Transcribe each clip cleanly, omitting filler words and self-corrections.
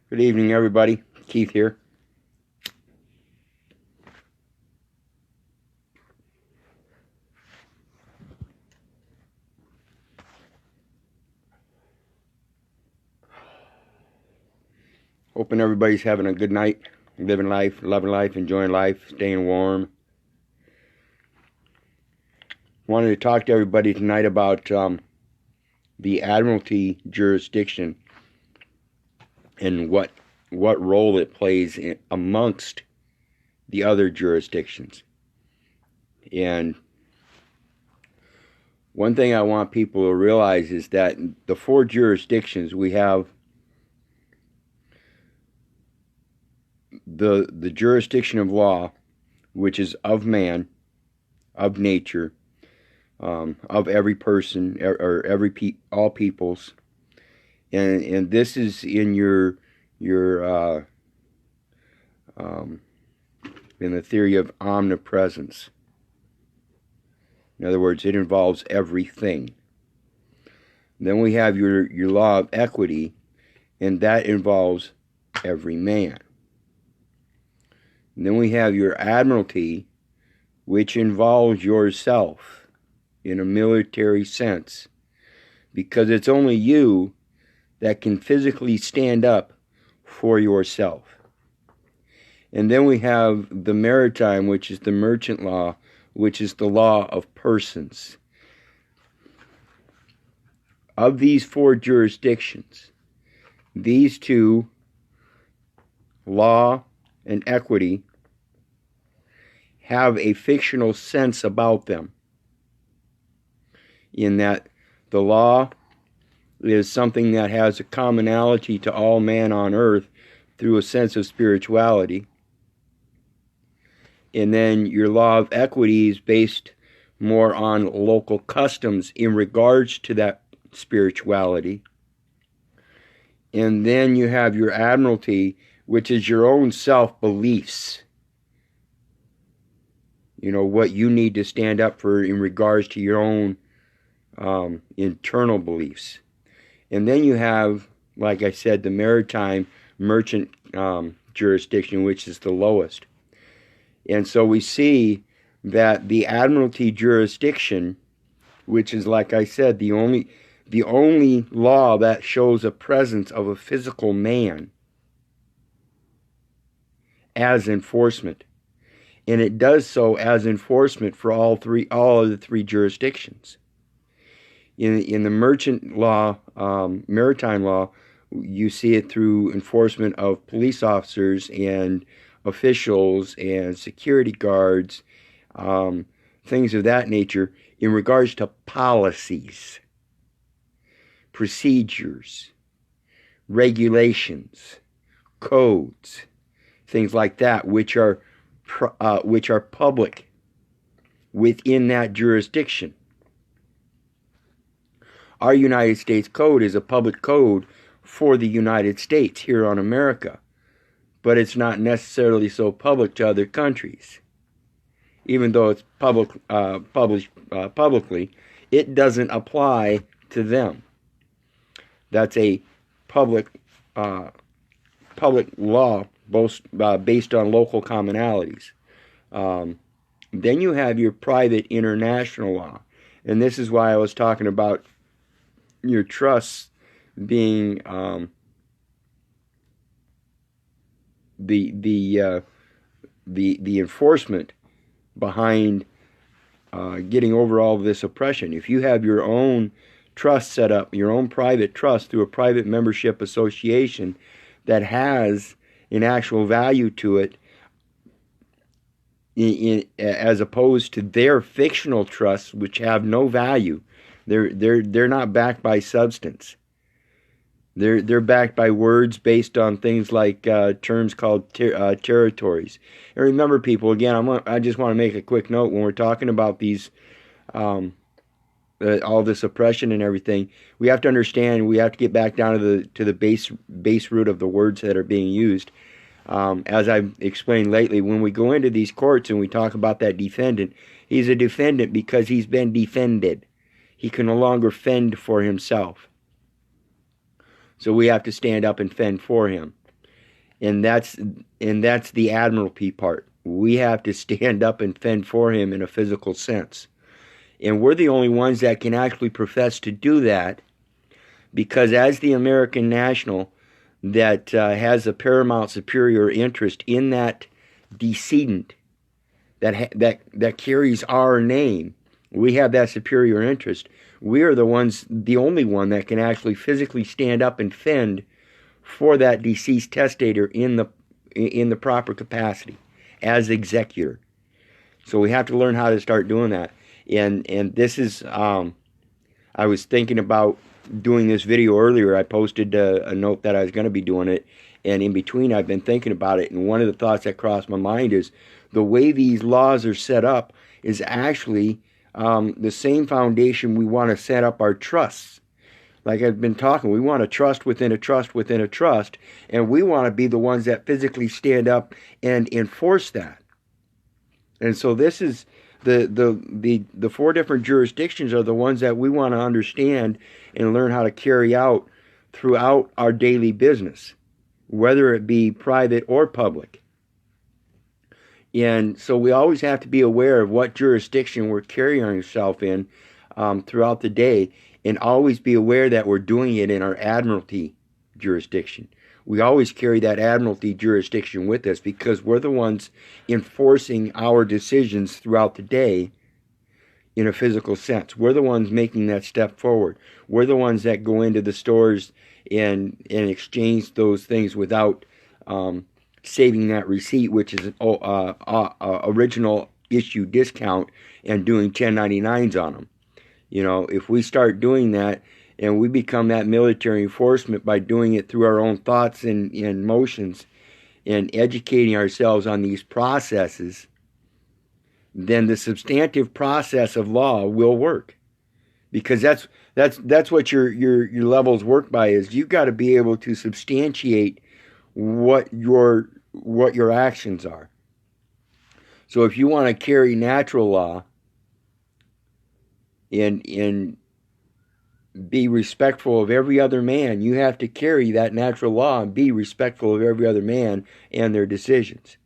Good evening, everybody. Keith here. Hoping everybody's having a good night, living life, loving life, enjoying life, staying warm. Wanted to talk to everybody tonight about the Admiralty jurisdiction and what role it plays amongst the other jurisdictions. And one thing I want people to realize is that the four jurisdictions we have: the jurisdiction of law, which is of man, of nature, of every person or all peoples, and this is in your in the theory of omnipresence. In other words, it involves everything. Then we have your law of equity, and that involves every man. And then we have your admiralty, which involves yourself in a military sense, because it's only you that can physically stand up for yourself. And then we have the maritime, which is the merchant law, which is the law of persons. Of these four jurisdictions, these two, law and equity, have a fictional sense about them, in that the law is something that has a commonality to all man on earth through a sense of spirituality. And then your law of equity is based more on local customs in regards to that spirituality. And then you have your admiralty, which is your own self-beliefs. You know, what you need to stand up for in regards to your own internal beliefs. And then you have, like I said, the maritime merchant jurisdiction, which is the lowest. And so we see that the admiralty jurisdiction, which is, like I said, the only law that shows a presence of a physical man as enforcement. And it does so as enforcement for all of the three jurisdictions. In the merchant law, maritime law, you see it through enforcement of police officers and officials and security guards, things of that nature, in regards to policies, procedures, regulations, codes, things like that, which are public within that jurisdiction. Our United States Code is a public code for the United States here on America, but it's not necessarily so public to other countries. Even though it's published publicly, it doesn't apply to them. That's a public law, based on local commonalities. Then you have your private international law, and this is why I was talking about your trusts being the enforcement behind getting over all of this oppression. If you have your own trust set up, your own private trust through a private membership association that has an actual value to it, as opposed to their fictional trusts, which have no value. They're not backed by substance. They're backed by words based on things like terms called territories. And remember, people, again, I just want to make a quick note when we're talking about these all this oppression and everything. We have to understand. We have to get back down to the base root of the words that are being used. As I've explained lately, when we go into these courts and we talk about that defendant, he's a defendant because he's been defended. He can no longer fend for himself. So we have to stand up and fend for him. And that's the Admiralty part. We have to stand up and fend for him in a physical sense. And we're the only ones that can actually profess to do that, because as the American national that has a paramount superior interest in that decedent that carries our name, we have that superior interest. We are the only one that can actually physically stand up and fend for that deceased testator in the proper capacity as executor. So we have to learn how to start doing that. And this is I was thinking about doing this video earlier. I posted a note that I was going to be doing it, and in between I've been thinking about it, and one of the thoughts that crossed my mind is the way these laws are set up is actually the same foundation we want to set up our trusts. Like I've been talking, we want a trust within a trust within a trust, and we want to be the ones that physically stand up and enforce that. And so this is the four different jurisdictions are the ones that we want to understand and learn how to carry out throughout our daily business, whether it be private or public. And so we always have to be aware of what jurisdiction we're carrying ourselves in throughout the day, and always be aware that we're doing it in our Admiralty jurisdiction. We always carry that Admiralty jurisdiction with us because we're the ones enforcing our decisions throughout the day in a physical sense. We're the ones making that step forward. We're the ones that go into the stores and exchange those things without saving that receipt, which is original issue discount, and doing 1099s on them. You know, if we start doing that and we become that military enforcement by doing it through our own thoughts and emotions and educating ourselves on these processes, then the substantive process of law will work. Because that's what your levels work by, is you've got to be able to substantiate what your actions are. So if you want to carry natural law and be respectful of every other man, you have to carry that natural law and be respectful of every other man and their decisions,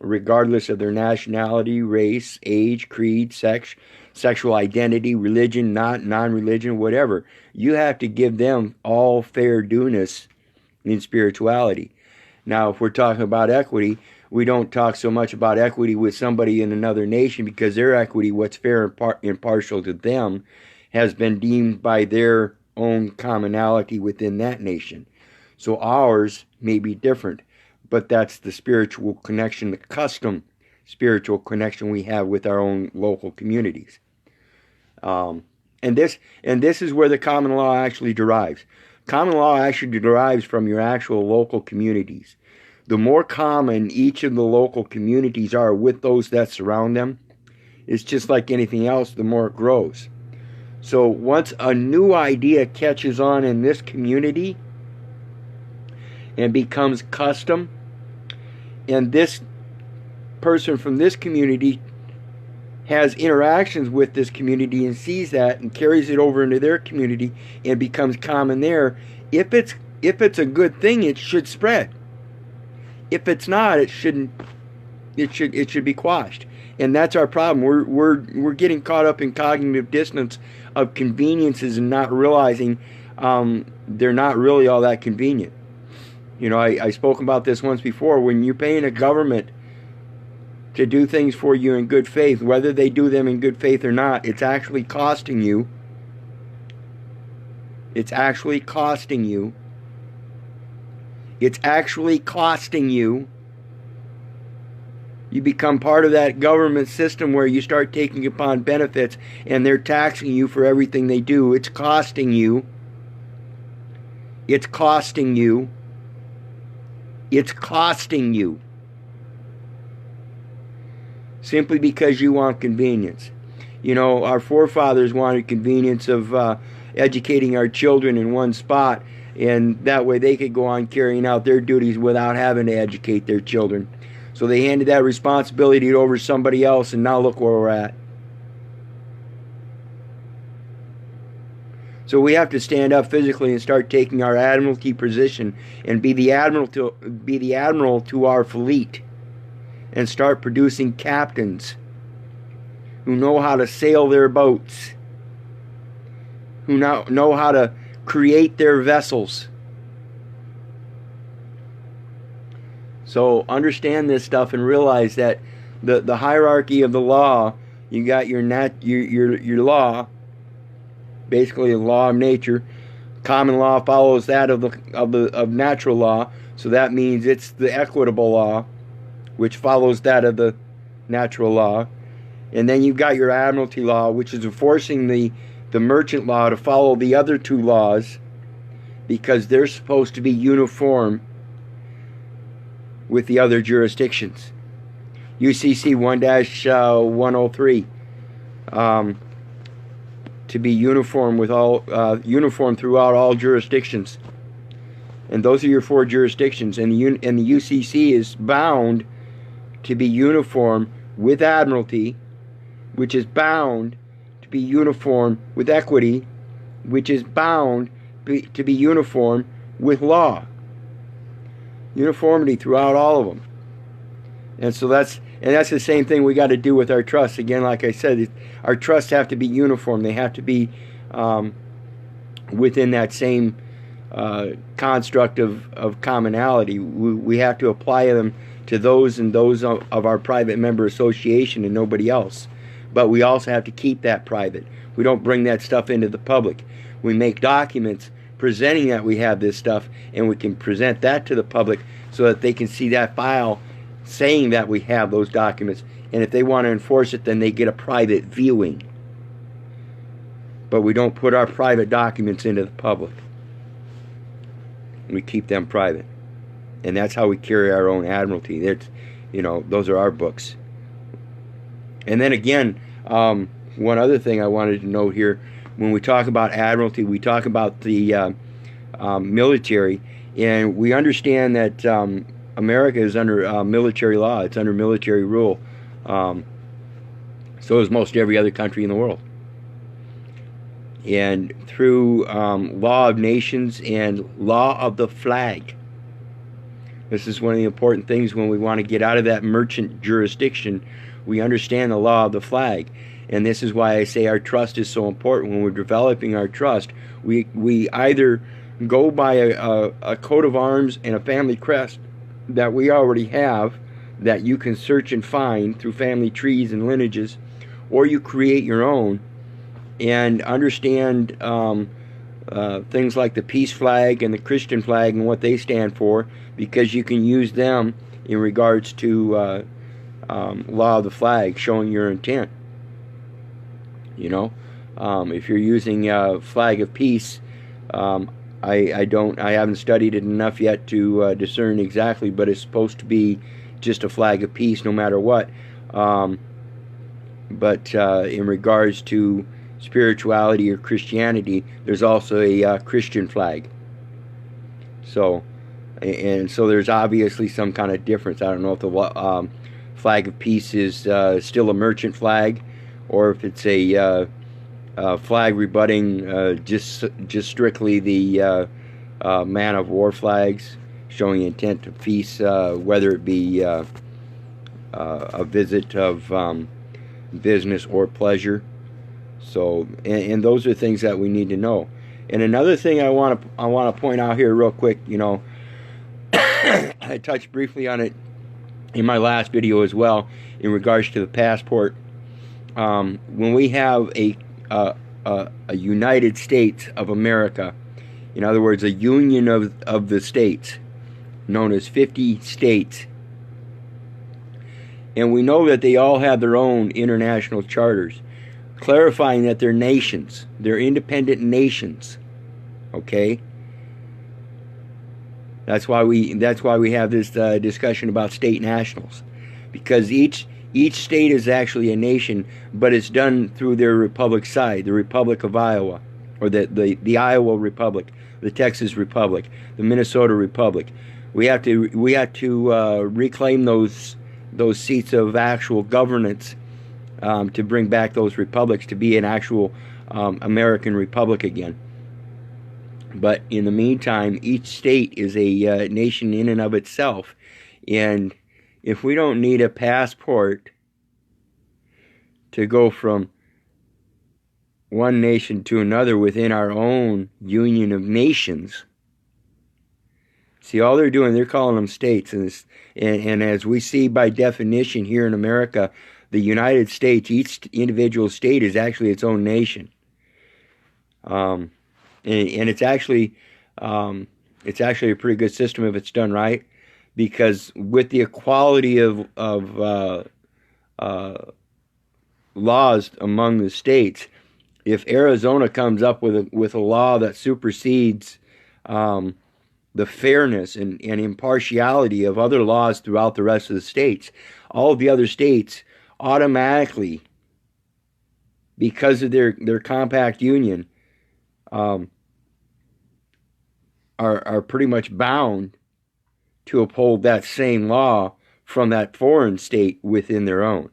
regardless of their nationality, race, age, creed, sex, sexual identity, religion, non-religion, whatever. You have to give them all fair dueness in spirituality. Now, if we're talking about equity, we don't talk so much about equity with somebody in another nation, because their equity, what's fair and impartial to them, has been deemed by their own commonality within that nation. So ours may be different, but that's the spiritual connection, the custom spiritual connection we have with our own local communities. And this is where the common law actually derives. Common law actually derives from your actual local communities. The more common each of the local communities are with those that surround them, it's just like anything else, the more it grows. So once a new idea catches on in this community and becomes custom, and this person from this community has interactions with this community and sees that and carries it over into their community and becomes common there, if it's a good thing, it should spread. If it's not, it shouldn't. It should be quashed. And that's our problem. We're getting caught up in cognitive dissonance of conveniences and not realizing they're not really all that convenient. You know, I spoke about this once before. When you're paying a government to do things for you in good faith, whether they do them in good faith or not, it's actually costing you. It's actually costing you. It's actually costing you. You become part of that government system where you start taking upon benefits and they're taxing you for everything they do. It's costing you. It's costing you. It's costing you. Simply because you want convenience. You know, our forefathers wanted convenience of educating our children in one spot, and that way they could go on carrying out their duties without having to educate their children. So they handed that responsibility over to somebody else, and now look where we're at. So we have to stand up physically and start taking our admiralty position and be the admiral to our fleet, and start producing captains who know how to sail their boats, who know how to create their vessels. So understand this stuff and realize that the hierarchy of the law, you got your law, basically the law of nature. Common law follows that of natural law, so that means it's the equitable law, which follows that of the natural law. And then you've got your admiralty law, which is enforcing the merchant law to follow the other two laws, because they're supposed to be uniform with the other jurisdictions. UCC 1-103, to be uniform with all uniform throughout all jurisdictions. And those are your 4 jurisdictions, and the UCC is bound to be uniform with admiralty, which is bound to be uniform with equity, which is bound to be uniform with law. Uniformity throughout all of them. And so that's the same thing we got to do with our trusts. Again, like I said, our trusts have to be uniform. They have to be within that same construct of commonality. We have to apply them to those and those of our private member association and nobody else. But we also have to keep that private. We don't bring that stuff into the public. We make documents presenting that we have this stuff, and we can present that to the public so that they can see that file saying that we have those documents. And if they want to enforce it, then they get a private viewing. But we don't put our private documents into the public. We keep them private. And that's how we carry our own admiralty. Those are our books. And then again, one other thing I wanted to note here, when we talk about admiralty, we talk about the military, and we understand that America is under military law. It's under military rule. So is most every other country in the world. And through law of nations and law of the flag. This is one of the important things when we want to get out of that merchant jurisdiction. We understand the law of the flag. And this is why I say our trust is so important. When we're developing our trust, we either go by a coat of arms and a family crest that we already have, that you can search and find through family trees and lineages, or you create your own and understand things like the peace flag and the Christian flag and what they stand for, because you can use them in regards to law of the flag, showing your intent. If you're using a flag of peace, I haven't studied it enough yet to discern exactly, but it's supposed to be just a flag of peace no matter what. But in regards to spirituality or Christianity, there's also a Christian flag. So there's obviously some kind of difference. I don't know if the flag of peace is still a merchant flag, or if it's a flag rebutting just strictly the man of war flags, showing intent to peace, whether it be a visit of business or pleasure. So, and those are things that we need to know. And another thing I want to point out here real quick, I touched briefly on it in my last video as well, in regards to the passport. When we have a United States of America, in other words, a union of the states, known as 50 states, and we know that they all have their own international charters, clarifying that they're nations, they're independent nations. Okay, that's why we have this discussion about state nationals, because each state is actually a nation, but it's done through their republic side, the Republic of Iowa, or the Iowa Republic, the Texas Republic, the Minnesota Republic. We have to reclaim those seats of actual governance to bring back those republics to be an actual American republic again. But in the meantime, each state is a nation in and of itself. And if we don't need a passport to go from one nation to another within our own union of nations, see, all they're doing, they're calling them states. And as we see by definition here in America, the United States, each individual state is actually its own nation. And it's actually a pretty good system if it's done right, because with the equality of laws among the states, if Arizona comes up with a law that supersedes the fairness and impartiality of other laws throughout the rest of the states, all of the other states automatically, because of their compact union, are pretty much bound to uphold that same law from that foreign state within their own.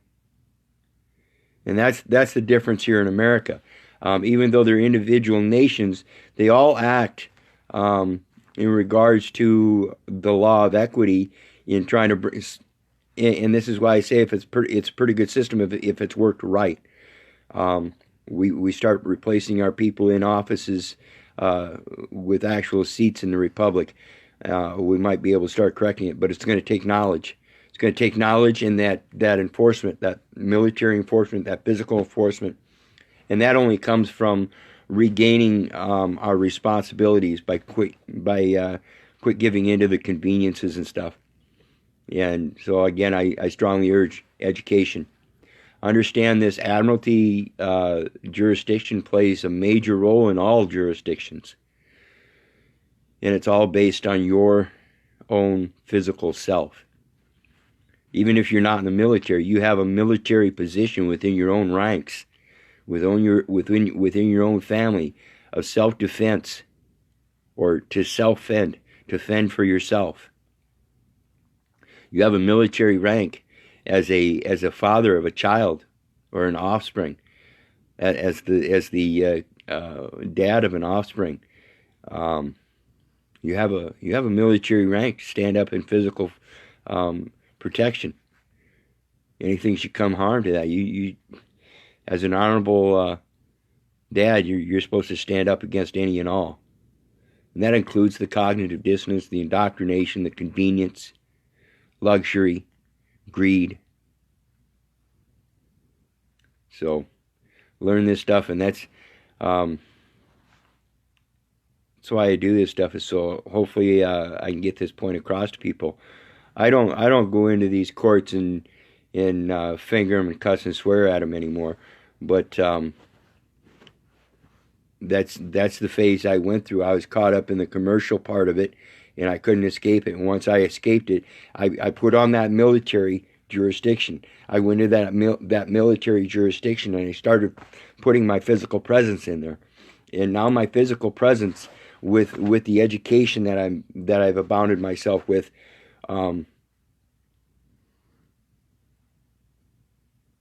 And that's the difference here in America. Even though they're individual nations, they all act in regards to the law of equity in trying to bring. And this is why I say it's a pretty good system if it's worked right. We start replacing our people in offices with actual seats in the republic. We might be able to start correcting it, but it's going to take knowledge. It's going to take knowledge and that enforcement, that military enforcement, that physical enforcement, and that only comes from regaining our responsibilities by quit giving into the conveniences and stuff. And so again, I strongly urge education. Understand this Admiralty jurisdiction plays a major role in all jurisdictions. And it's all based on your own physical self. Even if you're not in the military, you have a military position within your own ranks, within your own family of self-defense, or to self-fend, to fend for yourself. You have a military rank as a father of a child or an offspring, as the dad of an offspring. You have a military rank to stand up in physical protection. Anything should come harm to that, you as an honorable dad, you're supposed to stand up against any and all. And that includes the cognitive dissonance, the indoctrination, the convenience, luxury, greed. So learn this stuff, and that's why I do this stuff, is so hopefully I can get this point across to people. I don't go into these courts and finger them and cuss and swear at them anymore, but that's the phase I went through. I was caught up in the commercial part of it, and I couldn't escape it. And once I escaped it, I put on that military jurisdiction. I went into that military jurisdiction, and I started putting my physical presence in there. And now my physical presence, with the education that I've abounded myself with,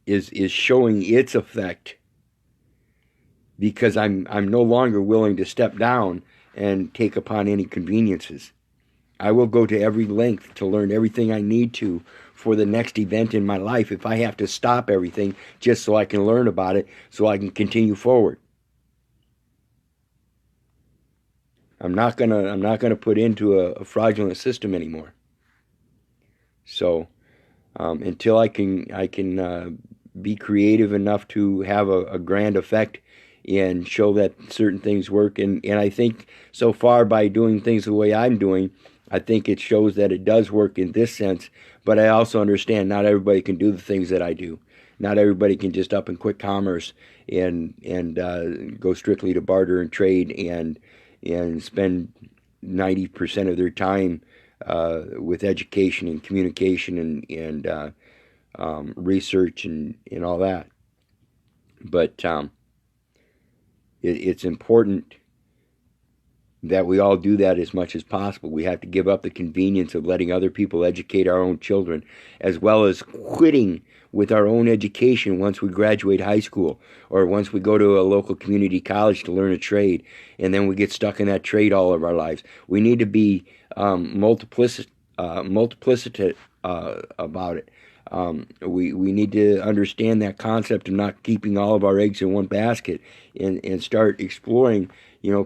is showing its effect, because I'm no longer willing to step down and take upon any conveniences. I will go to every length to learn everything I need to for the next event in my life, if I have to stop everything just so I can learn about it, so I can continue forward. I'm not gonna put into a fraudulent system anymore. So until I can be creative enough to have a grand effect and show that certain things work, and I think so far, by doing things the way I'm doing, I think it shows that it does work in this sense. But I also understand not everybody can do the things that I do. Not everybody can just up and quit commerce and go strictly to barter and trade and spend 90% of their time with education and communication and research and all that. But it's important that we all do that as much as possible. We have to give up the convenience of letting other people educate our own children, as well as quitting with our own education once we graduate high school, or once we go to a local community college to learn a trade, and then we get stuck in that trade all of our lives. We need to be multiplicity about it. We need to understand that concept of not keeping all of our eggs in one basket, and start exploring.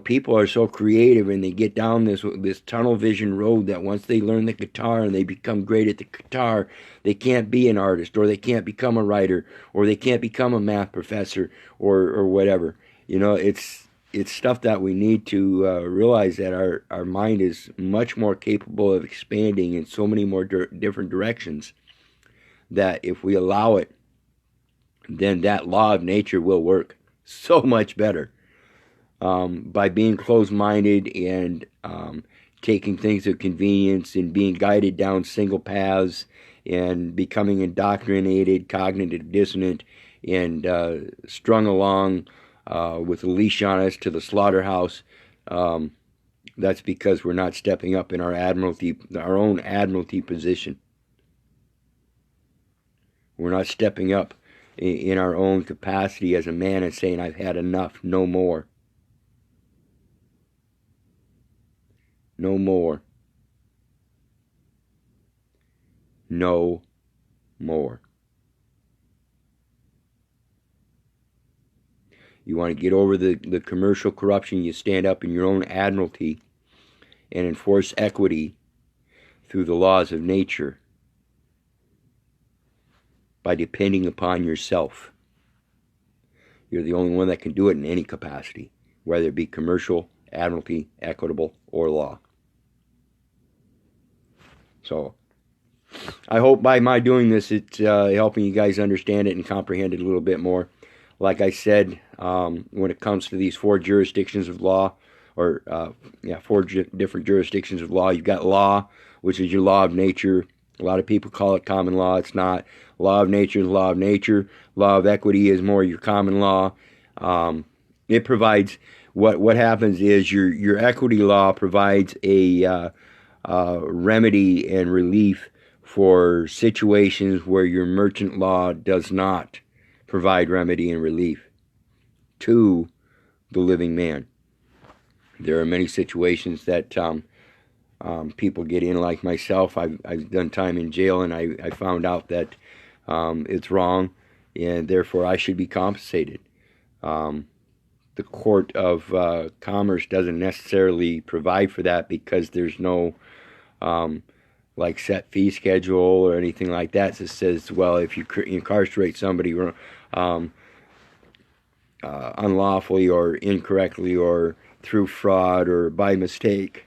People are so creative, and they get down this tunnel vision road that once they learn the guitar and they become great at the guitar, they can't be an artist, or they can't become a writer, or they can't become a math professor, or whatever. It's stuff that we need to realize, that our mind is much more capable of expanding in so many more different directions, that if we allow it, then that law of nature will work so much better. By being closed-minded and taking things of convenience and being guided down single paths and becoming indoctrinated, cognitive dissonant, and strung along with a leash on us to the slaughterhouse. That's because we're not stepping up in our own admiralty position. We're not stepping up in our own capacity as a man and saying, I've had enough, no more. No more. No more. You want to get over the commercial corruption, you stand up in your own admiralty and enforce equity through the laws of nature by depending upon yourself. You're the only one that can do it in any capacity, whether it be commercial, admiralty, equitable, or law. So I hope by my doing this, it's helping you guys understand it and comprehend it a little bit more. Like I said, when it comes to these four jurisdictions of law, or four different jurisdictions of law, you've got law, which is your law of nature. A lot of people call it common law. It's not. Law of nature is law of nature. Law of equity is more your common law. It provides, what happens is your equity law provides a remedy and relief for situations where your merchant law does not provide remedy and relief to the living man. There are many situations that people get in, like myself. I've done time in jail, and I found out that it's wrong, and therefore I should be compensated. The Court of Commerce doesn't necessarily provide for that, because there's no like set fee schedule or anything like that. It says, well, if you incarcerate somebody unlawfully or incorrectly or through fraud or by mistake,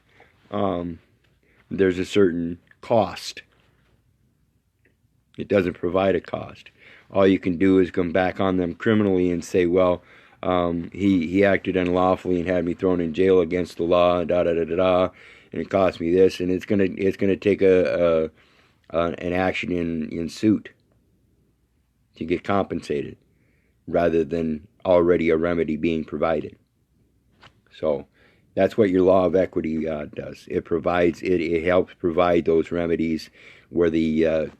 there's a certain cost. It doesn't provide a cost. All you can do is come back on them criminally and say, well, he acted unlawfully and had me thrown in jail against the law, and it cost me this, and it's gonna take an action in suit to get compensated, rather than already a remedy being provided. So that's what your law of equity does. It helps provide those remedies where the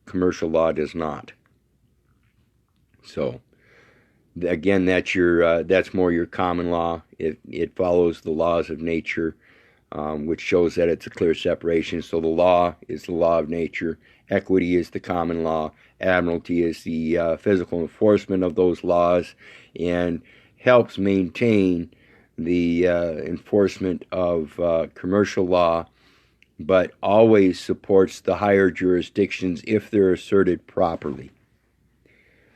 commercial law does not. So again, that's more your common law. It follows the laws of nature, which shows that it's a clear separation. So the law is the law of nature, equity is the common law, admiralty is the physical enforcement of those laws, and helps maintain the enforcement of commercial law, but always supports the higher jurisdictions if they're asserted properly.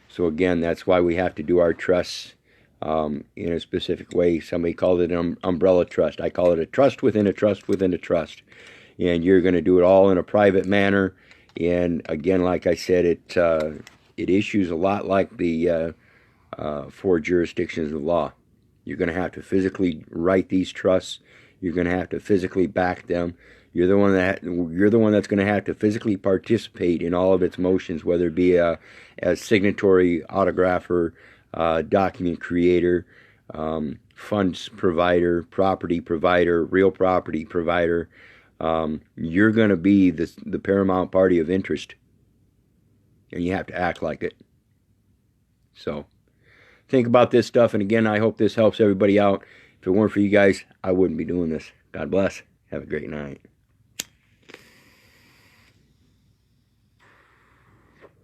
So again, that's why we have to do our trusts in a specific way. Somebody called it an umbrella trust. I call it a trust within a trust within a trust. And you're going to do it all in a private manner. And again, like I said, it issues a lot like the four jurisdictions of law. You're going to have to physically write these trusts. You're going to have to physically back them. You're the one that's going to have to physically participate in all of its motions, whether it be as signatory, autographer, document creator, funds provider, property provider, real property provider, you're going to be the paramount party of interest, and you have to act like it. So think about this stuff, and again, I hope this helps everybody out. If it weren't for you guys, I wouldn't be doing this. God bless. Have a great night.